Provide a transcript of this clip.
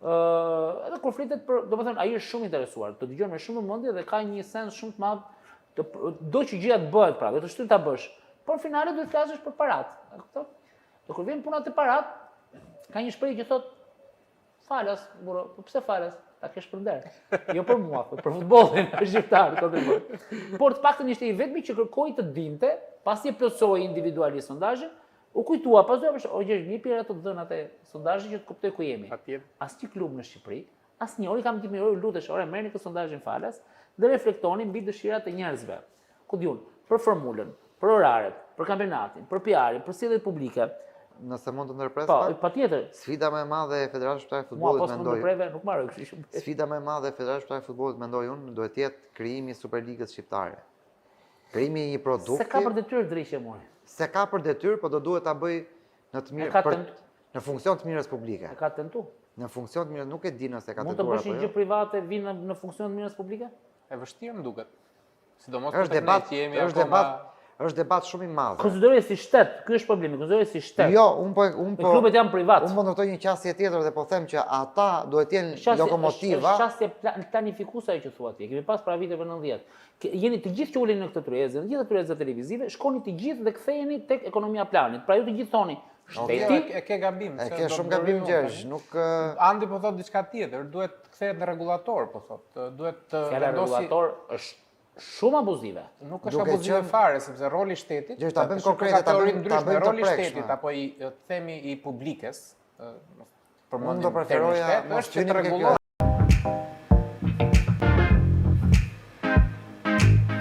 edhe kur flitet për, domethënë ai është shumë interesuar, të dëgjon me shumë vëmendje dhe ka një sens shumë të madh do që gjëja të bëhet pra, do të shtyr ta bësh. Por në finale duhet të flasësh për parat. E kupton? Dhe kur vjen puna te parat, ka një shprehje që thot falas, burro, po pse falas? Ta kesh për nder. Jo për mua, po për futbollin shqiptar këtë gjë. Por të paktën ishte i vetmi që kërkoi të dinte, pasi e plotësoi individualisht sondazhin, u kujtua pas do o gjesh një pirë ato dhënat e sondazhit që të kuptoj ku jemi. Asnjë klub në Shqipëri, asnjëri kam të mirë lutesh, ore merrni këtë sondazhin falas dhe reflektoni mbi dëshirat e njerëzve. Ku diun, për formulën, për oraret, për kampionatin, për PR-in, për sjelljet publike. Nëse mund të ndërpres pak. Po, patjetër. Sfida më e madhe e Federatës Shqiptare të Futbollit mendoj. Nuk marrë kështu shumë. Sfida më e madhe e Federatës Shqiptare të Futbollit mendoj unë duhet të jetë krijimi i Superligës shqiptare. Krijimi i një produkti. Se ka për detyrë drejtë mori. Se ka për detyrë, po do duhet ta bëj në të mirë në funksion të mirës publike. E ka tentu. Në funksion të mirës, nuk e di nëse ka tentuar. Mund të bësh një gjë private vinë në funksion të mirës publike? E vështirë më duket. Sidomos për të ne që jemi akoma është debat shumë i madh. Konsideroj si shtet, ky është problemi, konsideroj si shtet. Jo, un po klubet janë privat. Un po ndërtoj një qasje tjetër dhe po them që ata duhet të jenë lokomotiva. Është qasje planifikuese ajo që thua ti. Kemi pas para viteve 90. Jeni të gjithë që uleni në këtë tryezë, të gjitha tryezat televizive, shkoni të gjithë dhe ktheheni tek ekonomia planit. Pra ju të gjithë thoni, shteti e ke gabim. E ke shumë gabim Gjergj, nuk Andi po thot diçka tjetër, duhet kthehet në rregullator, po thot. Duhet të vendosi rregullator është shumë abuzive. Nuk është abuzive fare, sepse roli i shtetit, ta bëjmë konkrete, ta bëjmë roli i shtetit apo i themi i publikës, unë do preferoja është të rregullohet.